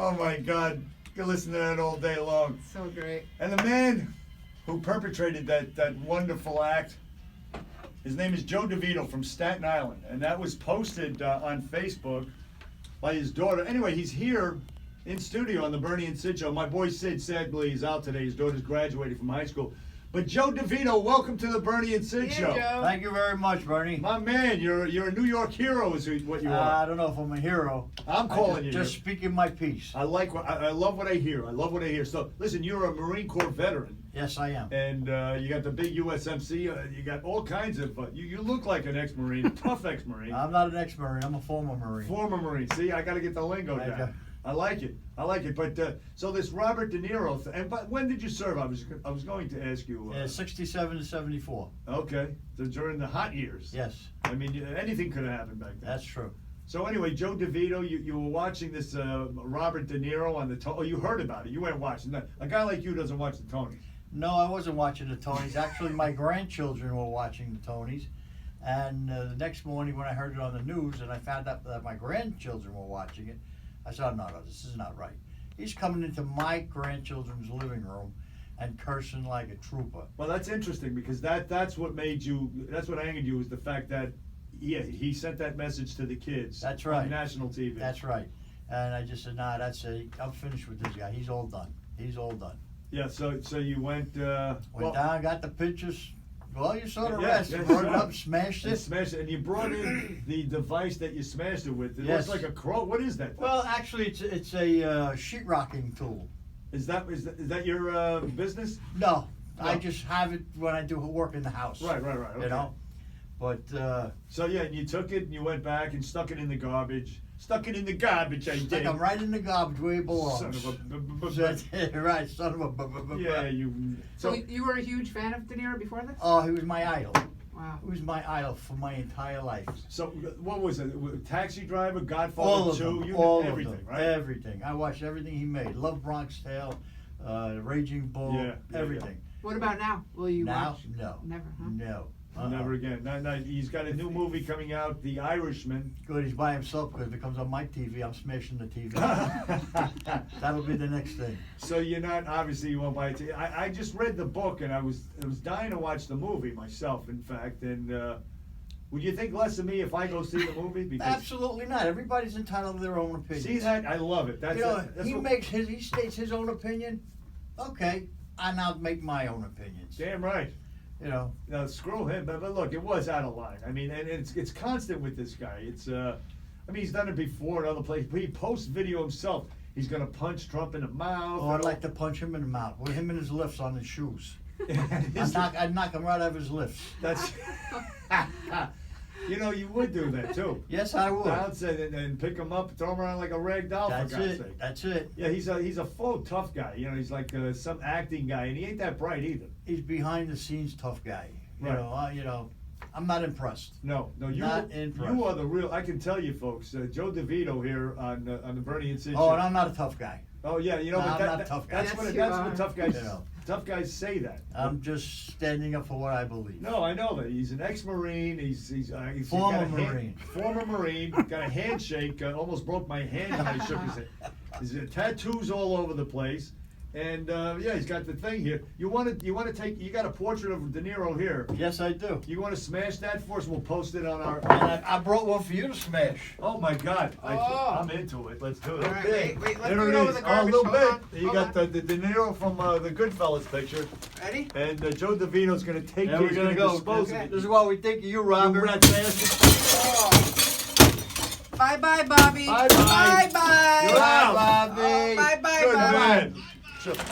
Oh my God, you can listen to that all day long. So great. And the man who perpetrated that wonderful act, his name is Joe DeVito from Staten Island, and that was posted on Facebook by his daughter. Anyway, he's here in studio on the Bernie and Sid show. My boy Sid, sadly, is out today. His daughter's graduated from high school. But Joe DeVito, welcome to the Bernie and Sid show. Joe. Thank you very much, Bernie. My man, you're a New York hero, is what you are. I don't know if I'm a hero. I'm calling you. Just speaking my piece. I love what I hear. I love what I hear. So listen, you're a Marine Corps veteran. Yes, I am. And you got the big USMC. You got all kinds of. You look like an ex-Marine, tough ex-Marine. I'm not an ex-Marine. I'm a former Marine. Former Marine. See, I got to get the lingo down. I like it. But so this Robert De Niro. But when did you serve? I was going to ask you. 67 to 74. Okay, so during the hot years. Yes. I mean, anything could have happened back then. That's true. So anyway, Joe DeVito, you were watching this Robert De Niro on the. Oh, you heard about it. You went watching. A guy like you doesn't watch the Tonys. No, I wasn't watching the Tonys. Actually, my grandchildren were watching the Tonys. And the next morning when I heard it on the news and I found out that my grandchildren were watching it, I said, no, this is not right. He's coming into my grandchildren's living room and cursing like a trooper. Well, that's interesting because that's what angered you, is the fact that he sent that message to the kids. That's right. On national TV. That's right. And I just said, that's it. I'm finished with this guy. He's all done. Yeah, so you went... Went down, got the pictures. Well, you saw the rest. Yes, Brought it up, smashed it. And you brought in the device that you smashed it with. It Yes. looks like a crow. What is that? Well, actually, it's a sheetrocking tool. Is that your business? No, No. I just have it when I do work in the house. Right. Okay. You know, but So yeah, and you took it and you went back and stuck it in the garbage. Stuck it in the garbage, I stick did. them right in the garbage where it belongs. Son of a... That's it, right, son of a. Yeah, you... So you were a huge fan of De Niro before this? Oh, he was my idol. Wow. He was my idol for my entire life. So what was it? Taxi Driver, All Godfather of 2, them. you All did of everything, them. right? Everything. I watched everything he made. Love Bronx Tale, Raging Bull, Yeah, everything. What about now? Will you Now, watch? no. Never, huh? No. Never again. No, he's got a new movie coming out, The Irishman. Good, he's by himself because if it comes on my TV, I'm smashing the TV. That'll be the next thing. So you're not, obviously you won't buy it. I just read the book and I was dying to watch the movie myself, in fact. And would you think less of me if I go see the movie? Because Absolutely not. Everybody's entitled to their own opinion. see that? I love it. That's You know, that's he what- he states his own opinion. Okay, I now make my own opinions. Damn right. You know. No, screw him. But look, it was out of line. I mean, and it's constant with this guy. It's I mean, he's done it before in other places. He posts video himself. He's gonna punch Trump in the mouth. Oh, I'd like to punch him in the mouth with him and his lifts on his shoes. I'd knock him right out of his lifts. That's. You know, you would do that too. Yes, I would. Bounce and pick him up, throw him around like a rag doll. That's for God's it. sake. That's it. Yeah, he's a full tough guy. You know, he's like some acting guy, and he ain't that bright either. He's behind the scenes tough guy. Right. You know, I'm not impressed. No, you Not impressed. you are the real. I can tell you, folks. Joe DeVito here on the Bernie and Sid Oh, show. and I'm not a tough guy. Oh yeah, you know, No, but I'm not a tough guy. That's Yes, what tough guys. You know. Tough guys say that. I'm just standing up for what I believe. No, I know that he's an ex-Marine. He's Former got a Marine. Former Marine. Got a handshake. Almost broke my hand when I shook his hand. There's tattoos all over the place, and yeah, he's got the thing here. You want to take? You got a portrait of De Niro here. Yes, I do. You want to smash that for us? We'll post it on our. And I brought one for you to smash. Oh my God! Oh. I'm into it. Let's do it. All right, wait, let's There do it it over is. the Oh, a garbage. little Hold bit. on, You hold got on. the De Niro from the Goodfellas picture, Ready? and Joe DeVito's going to take There it. we're He's gonna gonna go. dispose This, of it. this is what we think of you, Robert. You rat bastard. Oh. Bye bye, Bobby. Bye-bye. Bye bye. You're out. Bobby. Oh, bye bye, Good Bobby. man.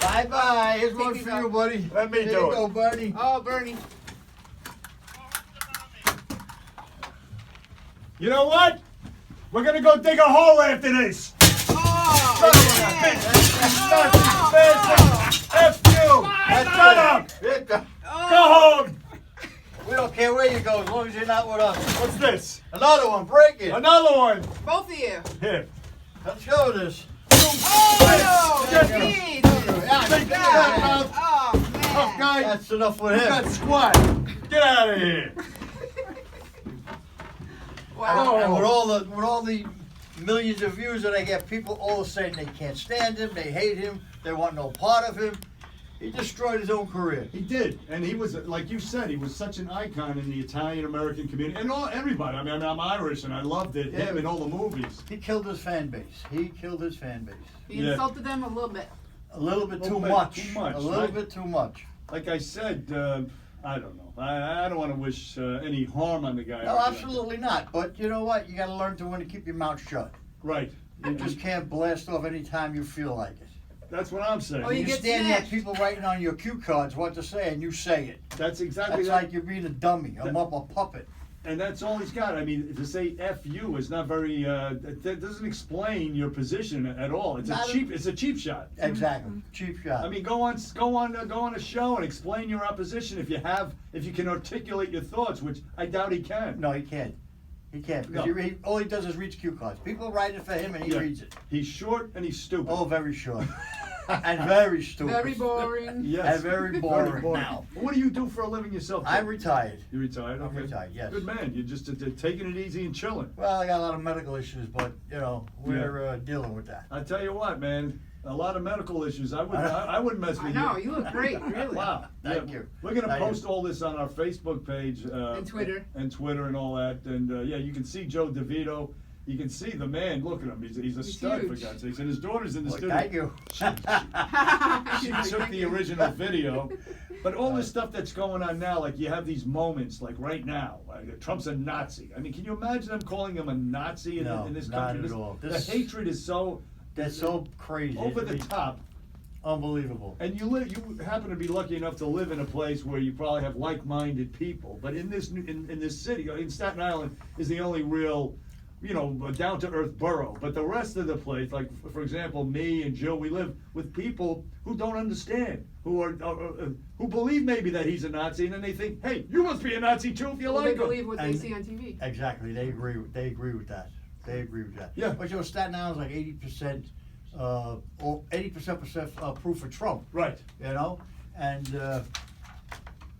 Bye bye. Here's one Take for these you, off. buddy. Let me There do you it. go, Bernie. Oh, Bernie. You know what? We're gonna go dig a hole after this. Oh, Son of a bitch. F you. Shut up. Hit the- Go home. We don't care where you go as long as you're not with us. What's this? Another one. Break it. Another one. both of you. Here. Let's go this. Oh, Get no, him. geez. Take Yeah. that, Oh, man. tough guy. That's enough with You him. got squat. Get out of here. Wow. And with all the millions of views that I get, people all saying they can't stand him, they hate him, they want no part of him. He destroyed his own career. He did, and he was, like you said, he was such an icon in the Italian-American community, and everybody. I mean, I'm Irish, and I loved it, him in all the movies. He killed his fan base. He He insulted them a little bit. A little bit too bit much. too much, A little right? bit too much. Like I said, I don't know. I don't want to wish any harm on the guy. No, absolutely not. But you know what? You got to learn to when to keep your mouth shut. Right. You just can't blast off any time you feel like it. That's what I'm saying. Oh, you You get stand there, smashed. people writing on your cue cards what to say, and you say it. That's exactly That's that. like you're being a dummy, a puppet. And that's all he's got. I mean, to say "f you" is not very. That doesn't explain your position at all. It's It's a cheap shot. Exactly, cheap shot. I mean, go on a show and explain your opposition if you can articulate your thoughts, which I doubt he can. No, he can't. He can't because No. all he does is read cue cards. People write it for him, and he reads it. He's short and he's stupid. Oh, very short, and very stupid. Very boring. Yes. And very boring. Now, What do you do for a living yourself? I'm retired. You retired? I'm Okay. retired, yes. Good man. You're just taking it easy and chilling. Well, I got a lot of medical issues, but we're dealing with that. I tell you what, man. A lot of medical issues. I wouldn't mess I with know, you. you look great, really. Wow. Thank you. We're going to Thank post you. all this on our Facebook page. And Twitter. And Twitter and all that. And you can see Joe DeVito. You can see the man. Look at him. He's a stud, huge. for God's sakes. And his daughter's in the Well, studio. thank you. She took the original video. But all this stuff that's going on now, like you have these moments, like right now, like Trump's a Nazi. I mean, can you imagine them calling him a Nazi in this not country? at all. The hatred is so That's so crazy. over the It's top. Unbelievable. And you happen to be lucky enough to live in a place where you probably have like-minded people. But in this city, in Staten Island, is the only real, down-to-earth borough. But the rest of the place, like for example, me and Joe, we live with people who don't understand, who believe maybe that he's a Nazi, and then they think, hey, you must be a Nazi too if you Well, like they him. believe what they And- see on TV. Exactly. They agree with that. They agree with that. Yeah. But Staten Island's like 80%, or 80% proof for Trump. Right. And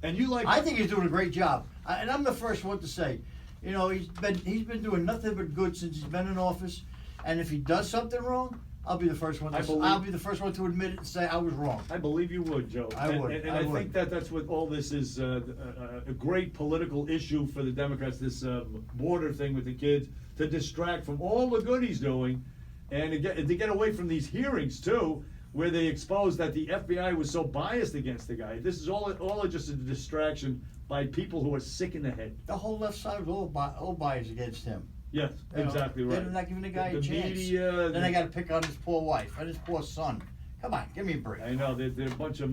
And you like? I think he's doing a great job. And I'm the first one to say, he's been doing nothing but good since he's been in office. And if he does something wrong, I'll be the first one. I'll be the first one to admit it and say I was wrong. I believe you would, Joe. I would. And I I would. think that's what all this is, a great political issue for the Democrats, this border thing with the kids, to distract from all the good he's doing, and to get away from these hearings, too, where they exposed that the FBI was so biased against the guy. This is all just a distraction by people who are sick in the head. The whole left side was all biased against him. Yes, exactly right. They're not giving the guy The a chance. media, Then they got to pick on his poor wife and his poor son. Come on, give me a break. I know, they're a bunch of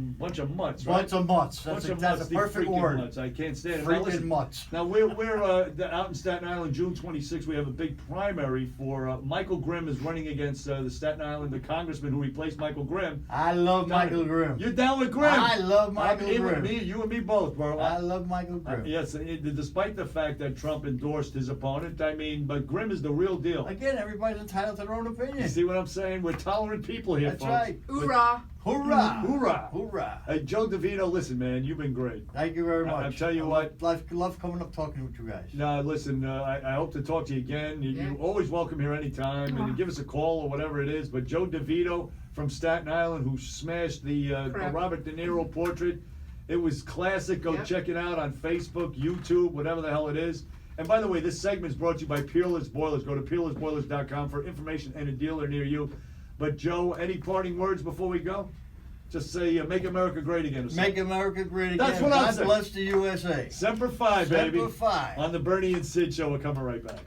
mutts, right? Bunch of mutts. Bunch of That's mutts, a these perfect freaking word. mutts. I can't stand it. Now, Freaking listen, mutts. Now we're out in Staten Island, June 26th. We have a big primary for Michael Grimm is running against the Staten Island, the congressman who replaced Michael Grimm. I love Michael Grimm. You're down with Grimm. I love Michael Grimm. You and me both, bro. I love Michael Grimm. Yes, despite the fact that Trump endorsed his opponent, but Grimm is the real deal. Again, everybody's entitled to their own opinion. You see what I'm saying? We're tolerant people here, That's folks. right. Hoorah! Hoorah! Hoorah! Hoorah! Hey, Joe DeVito, listen, man, you've been great. Thank you very much. I'll tell you what. Love coming up talking with you guys. No, listen, I hope to talk to you again. You're always welcome here anytime, and give us a call or whatever it is. But Joe DeVito from Staten Island, who smashed the Robert De Niro portrait, it was classic. Go check it out on Facebook, YouTube, whatever the hell it is. And by the way, this segment is brought to you by Peerless Boilers. Go to peerlessboilers.com for information and a dealer near you. But Joe, any parting words before we go? Just say, make America great again. Make America great again. That's what I'm God saying. bless the USA. Semper Fi, baby. Semper Fi. On the Bernie and Sid show. We're coming right back.